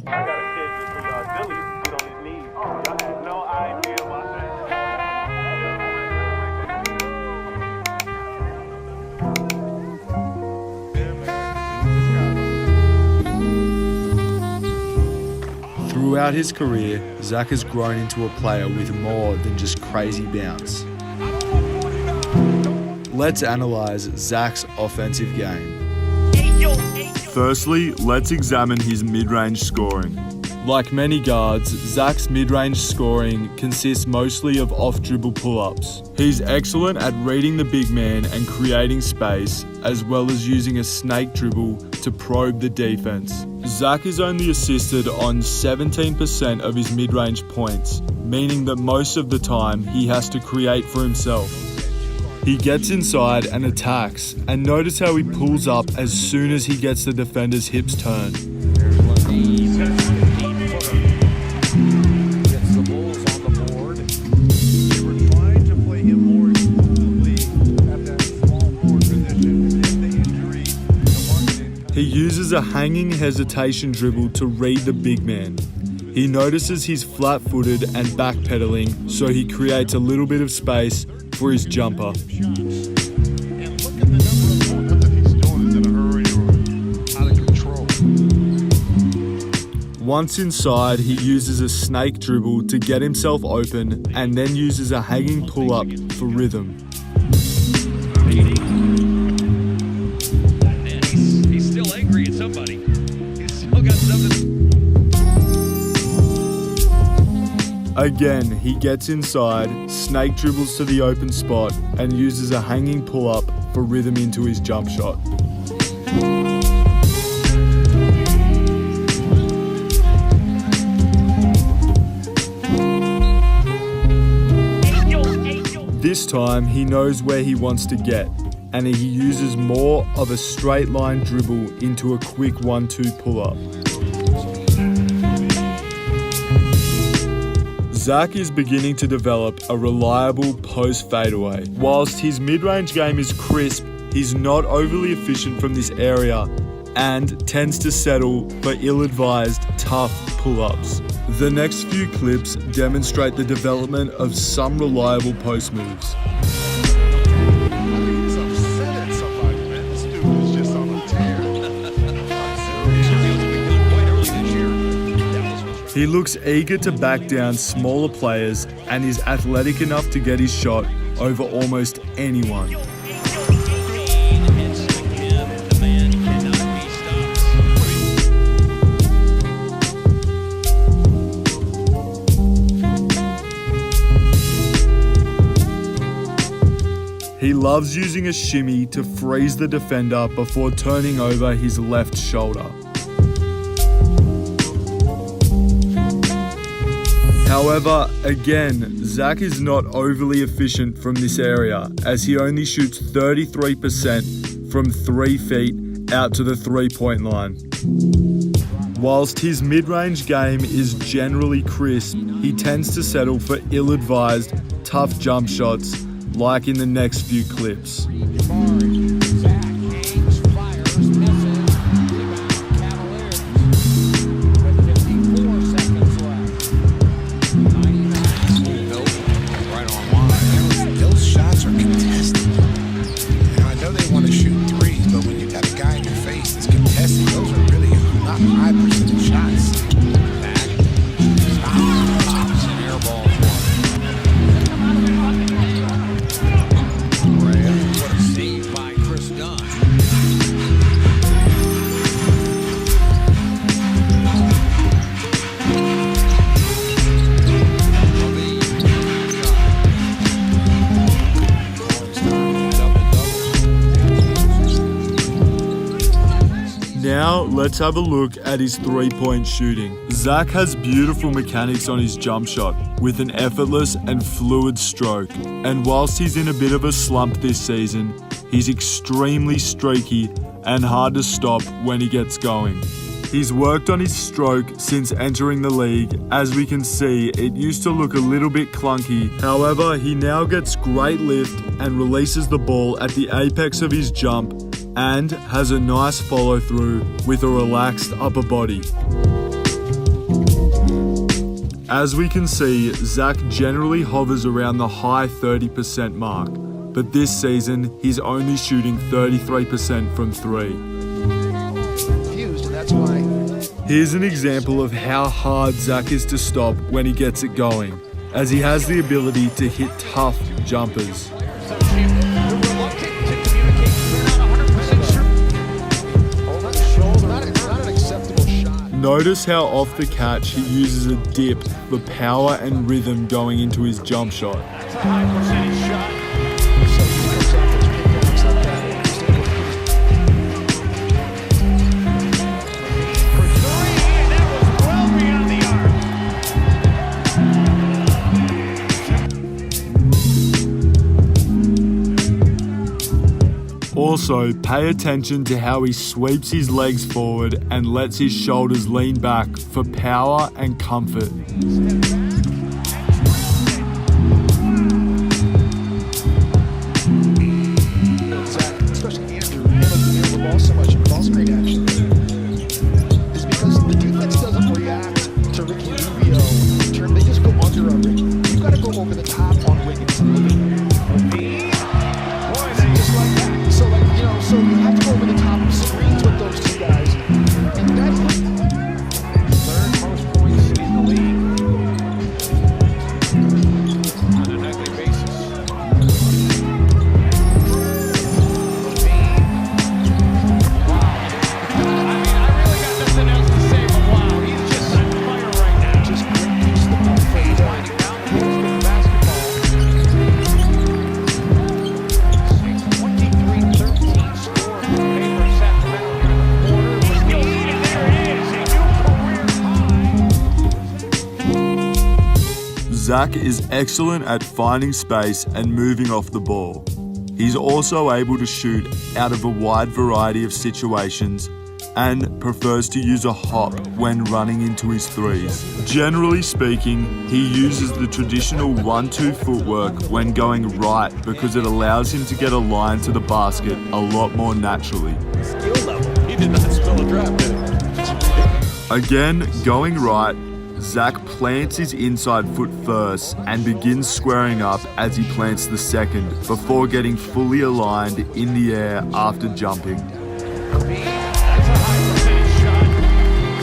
I got a kid from Billy used to sit on his knees. Y'all had no idea about that. Throughout his career, Zach has grown into a player with more than just crazy bounce. Let's analyse Zach's offensive game. Firstly, let's examine his mid-range scoring. Like many guards, Zach's mid-range scoring consists mostly of off-dribble pull-ups. He's excellent at reading the big man and creating space, as well as using a snake dribble to probe the defense. Zach is only assisted on 17% of his mid-range points, meaning that most of the time he has to create for himself. He gets inside and attacks, and notice how he pulls up as soon as he gets the defender's hips turned. He uses a hanging hesitation dribble to read the big man. He notices he's flat-footed and backpedaling, so he creates a little bit of space for his jumper. Once inside, he uses a snake dribble to get himself open and then uses a hanging pull-up for rhythm. He's still angry at somebody. He's still got something. Again, he gets inside, snake dribbles to the open spot, and uses a hanging pull-up for rhythm into his jump shot. This time, he knows where he wants to get, and he uses more of a straight line dribble into a quick 1-2 pull-up. Zach is beginning to develop a reliable post fadeaway. Whilst his mid-range game is crisp, he's not overly efficient from this area and tends to settle for ill-advised, tough pull-ups. The next few clips demonstrate the development of some reliable post moves. He looks eager to back down smaller players and is athletic enough to get his shot over almost anyone. He loves using a shimmy to freeze the defender before turning over his left shoulder. However, again, Zach is not overly efficient from this area as he only shoots 33% from 3 feet out to the three-point line. Whilst his mid-range game is generally crisp, he tends to settle for ill-advised, tough jump shots like in the next few clips. Now, let's have a look at his three-point shooting. Zach has beautiful mechanics on his jump shot, with an effortless and fluid stroke. And whilst he's in a bit of a slump this season, he's extremely streaky and hard to stop when he gets going. He's worked on his stroke since entering the league. As we can see, it used to look a little bit clunky. However, he now gets great lift and releases the ball at the apex of his jump and has a nice follow through with a relaxed upper body. As we can see, Zach generally hovers around the high 30% mark, but this season he's only shooting 33% from 3. Confused, and that's why. Here's an example of how hard Zach is to stop when he gets it going, as he has the ability to hit tough jumpers. Notice how off the catch he uses a dip for power and rhythm going into his jump shot. That's a high percentage shot. For 3, and that was well beyond the arc. Also, pay attention to how he sweeps his legs forward and lets his shoulders lean back for power and comfort. Especially Andrew, handling the ball so much in ball screen action, is because the defense doesn't react to Ricky Rubio. They just go under on Ricky. You've got to go over the top on Wiggins and look at him. Just like that. So you have to go over the top of screens with those two guys. And that's Third most points in the league on a nightly basis. I really got nothing else to say but wow. He's just on fire right now. just great use of the ball for He's the finding downhills with the basketball. 23-13 score for Baylor Sacramento here in the quarter. Was lead, and there it is, a new career high. Zach is excellent at finding space and moving off the ball. He's also able to shoot out of a wide variety of situations and prefers to use a hop when running into his threes. Generally speaking, he uses the traditional 1-2 footwork when going right because it allows him to get a line to the basket a lot more naturally. Skill level. He did not spell a drop, did he? Again, going right, Zach plants his inside foot first and begins squaring up as he plants the second before getting fully aligned in the air after jumping. That's a high percentage shot.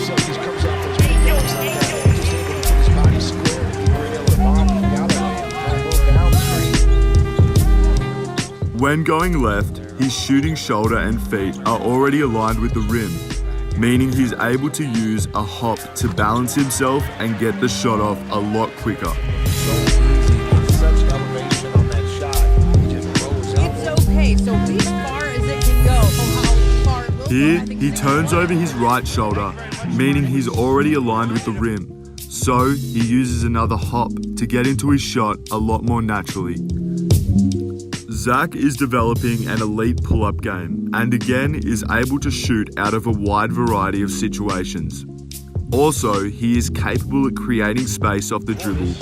So he just comes out those pickups like that, and just able to keep his body square and bring it to the bottom and the other way and go down screen. When going left, his shooting shoulder and feet are already aligned with the rim, meaning he's able to use a hop to balance himself and get the shot off a lot quicker. So easy, such elevation on that shot. He just rolls out. It's okay, so be as far as it can go. How far it will go, Here, I think he it's turns over his right shoulder, meaning he's already aligned with the rim. So he uses another hop to get into his shot a lot more naturally. Zach is developing an elite pull-up game and again is able to shoot out of a wide variety of situations. Also, he is capable of creating space off the dribble.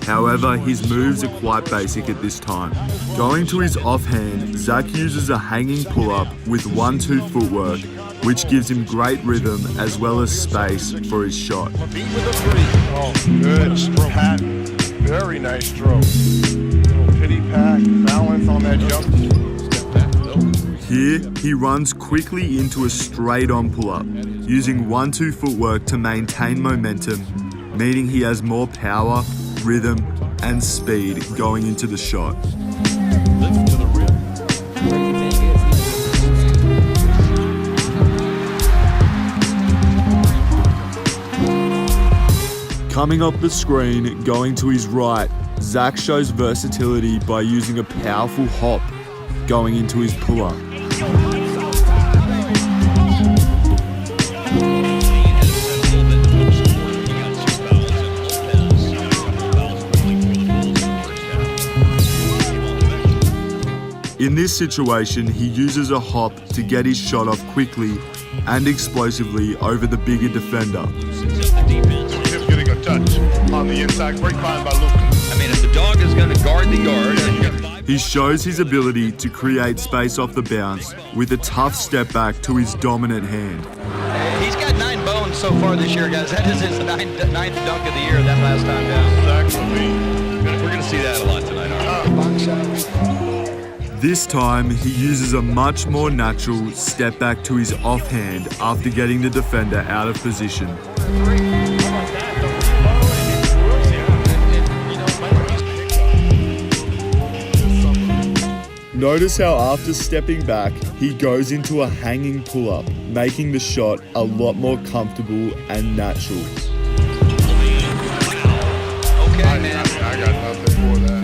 However, his moves are quite basic at this time. Going to his offhand, Zach uses a hanging pull-up with 1-2 footwork, which gives him great rhythm as well as space for his shot. Beat with a 3. Oh, good stroke. Pat. Very nice stroke. Little pity pat, balance on that jump. Step back, no. Here, he runs quickly into a straight-on pull-up, using 1-2 footwork to maintain momentum, meaning he has more power, rhythm, and speed going into the shot. Lift to the rim. Coming up the screen, going to his right, Zach shows versatility by using a powerful hop going into his pull-up. In this situation, he uses a hop to get his shot off quickly and explosively over the bigger defender. Just getting a touch on the inside. Great find by Luka. I mean, if the dog is going to guard the guard, and you got 5 He shows his ability to create space off the bounce with a tough step back to his dominant hand. He's got 9 bones so far this year, guys. That is his ninth dunk of the year, that last time down. Zach Lavine. We're going to see that a lot tonight, aren't we? Box out. This time, he uses a much more natural step back to his offhand after getting the defender out of position. Notice how after stepping back, he goes into a hanging pull-up, making the shot a lot more comfortable and natural. Okay, man. I got nothing for that.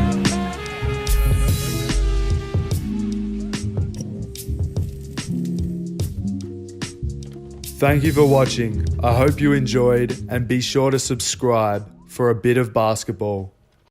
Thank you for watching. I hope you enjoyed, and be sure to subscribe for a bit of basketball.